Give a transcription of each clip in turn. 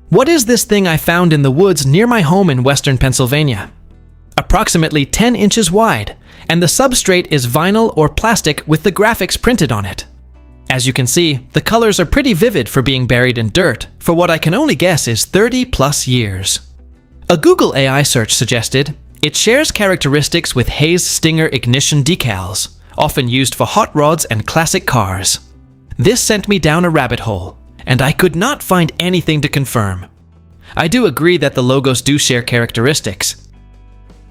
What is this thing I found in the woods near my home in western Pennsylvania? Approximately 10 inches wide, and the substrate is vinyl or plastic with the graphics printed on it. As you can see, the colors are pretty vivid for being buried in dirt for what I can only guess is 30 plus years. A Google AI search suggested it shares characteristics with Hayes Stinger ignition decals, often used for hot rods and classic cars. This sent me down a rabbit hole, and I could not find anything to confirm. I do agree that the logos do share characteristics.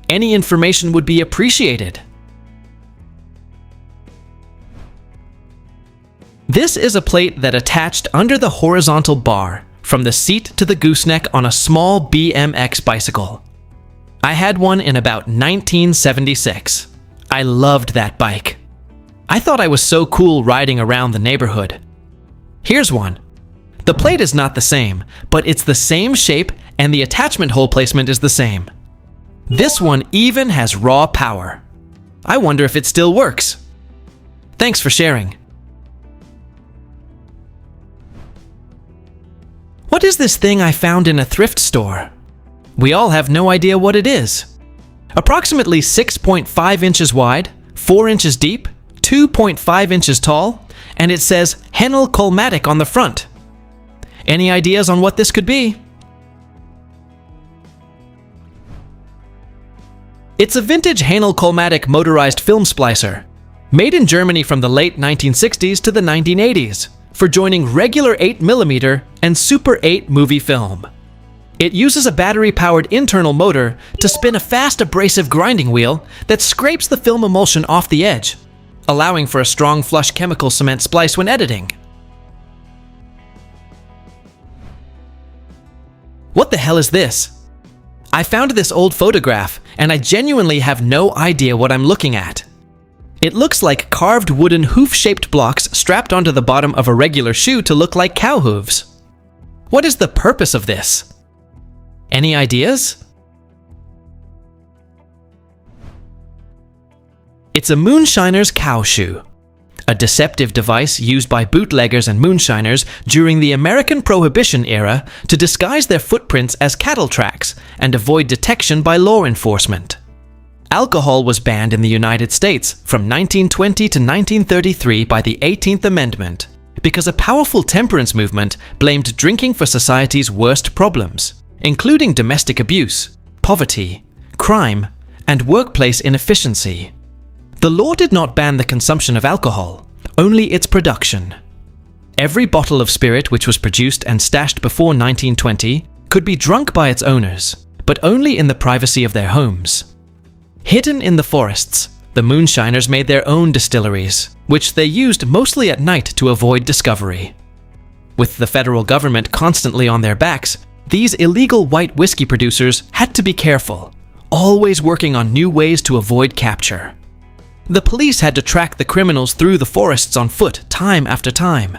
Any information would be appreciated. This is a plate that attached under the horizontal bar from the seat to the gooseneck on a small BMX bicycle. I had one in about 1976. I loved that bike. I thought I was so cool riding around the neighborhood. Here's one. The plate is not the same, but it's the same shape and the attachment hole placement is the same. This one even has raw power. I wonder if it still works. Thanks for sharing. What is this thing I found in a thrift store? We all have no idea what it is. Approximately 6.5 inches wide, 4 inches deep, 2.5 inches tall, and it says Hähnel Kollmatic on the front. Any ideas on what this could be? It's a vintage Hähnel Kollmatic motorized film splicer, made in Germany from the late 1960s to the 1980s, for joining regular 8mm and Super 8 movie film. It uses a battery-powered internal motor to spin a fast abrasive grinding wheel that scrapes the film emulsion off the edge, allowing for a strong flush chemical cement splice when editing. What the hell is this? I found this old photograph, and I genuinely have no idea what I'm looking at. It looks like carved wooden hoof-shaped blocks strapped onto the bottom of a regular shoe to look like cow hooves. What is the purpose of this? Any ideas? It's a moonshiner's cow shoe, a deceptive device used by bootleggers and moonshiners during the American Prohibition era to disguise their footprints as cattle tracks and avoid detection by law enforcement. Alcohol was banned in the United States from 1920 to 1933 by the 18th Amendment because a powerful temperance movement blamed drinking for society's worst problems, including domestic abuse, poverty, crime, and workplace inefficiency. The law did not ban the consumption of alcohol, only its production. Every bottle of spirit which was produced and stashed before 1920 could be drunk by its owners, but only in the privacy of their homes. Hidden in the forests, the moonshiners made their own distilleries, which they used mostly at night to avoid discovery. With the federal government constantly on their backs, these illegal white whiskey producers had to be careful, always working on new ways to avoid capture. The police had to track the criminals through the forests on foot time after time.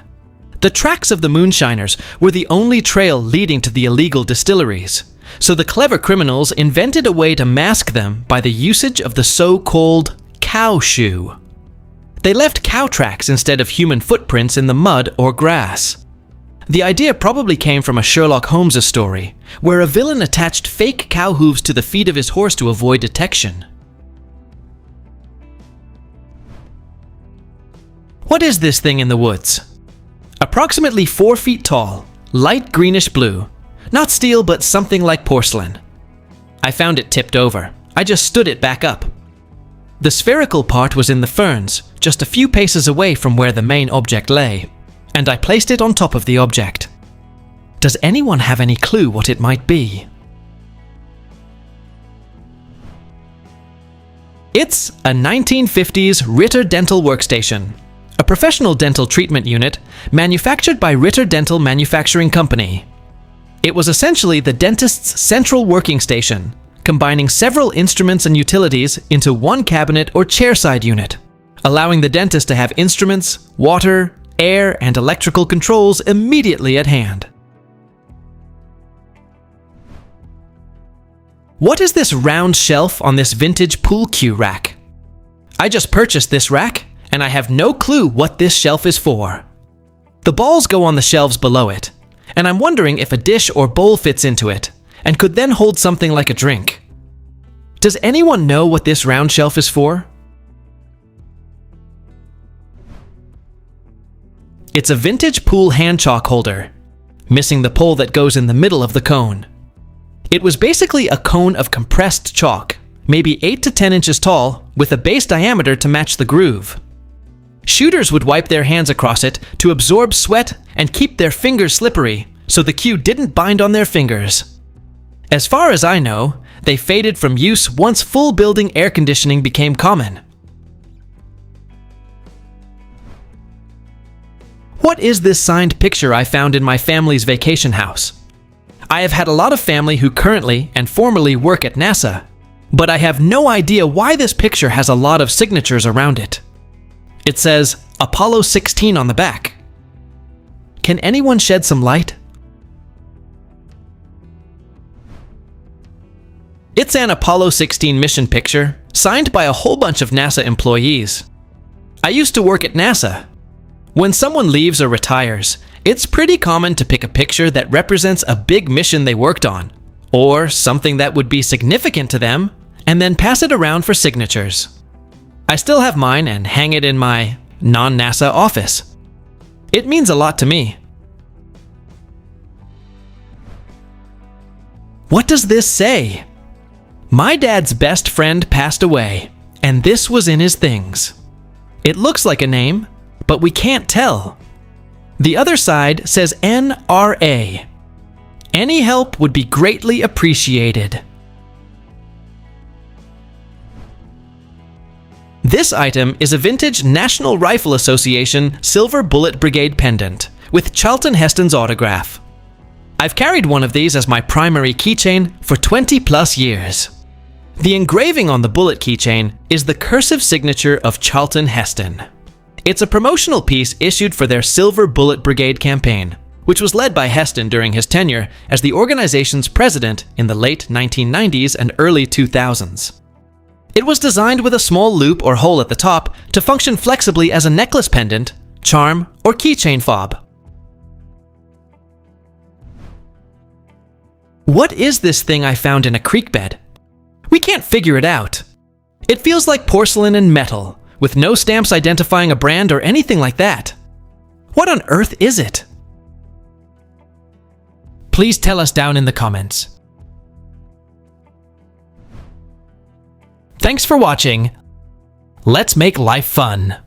The tracks of the moonshiners were the only trail leading to the illegal distilleries, so the clever criminals invented a way to mask them by the usage of the so-called cow shoe. They left cow tracks instead of human footprints in the mud or grass. The idea probably came from a Sherlock Holmes story, where a villain attached fake cow hooves to the feet of his horse to avoid detection. What is this thing in the woods? Approximately 4 feet tall, light greenish blue. Not steel, but something like porcelain. I found it tipped over. I just stood it back up. The spherical part was in the ferns, just a few paces away from where the main object lay, and I placed it on top of the object. Does anyone have any clue what it might be? It's a 1950s Ritter dental workstation, a professional dental treatment unit manufactured by Ritter Dental Manufacturing Company. It was essentially the dentist's central working station, combining several instruments and utilities into one cabinet or chairside unit, allowing the dentist to have instruments, water, air, and electrical controls immediately at hand. What is this round shelf on this vintage pool cue rack? I just purchased this rack, and I have no clue what this shelf is for. The balls go on the shelves below it, and I'm wondering if a dish or bowl fits into it, and could then hold something like a drink. Does anyone know what this round shelf is for? It's a vintage pool hand chalk holder, missing the pole that goes in the middle of the cone. It was basically a cone of compressed chalk, maybe 8 to 10 inches tall, with a base diameter to match the groove. Shooters would wipe their hands across it to absorb sweat and keep their fingers slippery, so the cue didn't bind on their fingers. As far as I know, they faded from use once full building air conditioning became common. What is this signed picture I found in my family's vacation house? I have had a lot of family who currently and formerly work at NASA, but I have no idea why this picture has a lot of signatures around it. It says Apollo 16 on the back. Can anyone shed some light? It's an Apollo 16 mission picture, signed by a whole bunch of NASA employees. I used to work at NASA. When someone leaves or retires, it's pretty common to pick a picture that represents a big mission they worked on, or something that would be significant to them, and then pass it around for signatures. I still have mine and hang it in my non-NASA office. It means a lot to me. What does this say? My dad's best friend passed away, and this was in his things. It looks like a name, but we can't tell. The other side says NRA. Any help would be greatly appreciated. This item is a vintage National Rifle Association Silver Bullet Brigade pendant with Charlton Heston's autograph. I've carried one of these as my primary keychain for 20 plus years. The engraving on the bullet keychain is the cursive signature of Charlton Heston. It's a promotional piece issued for their Silver Bullet Brigade campaign, which was led by Heston during his tenure as the organization's president in the late 1990s and early 2000s. It was designed with a small loop or hole at the top to function flexibly as a necklace pendant, charm, or keychain fob. What is this thing I found in a creek bed? We can't figure it out. It feels like porcelain and metal, with no stamps identifying a brand or anything like that. What on earth is it? Please tell us down in the comments. Thanks for watching. Let's make life fun.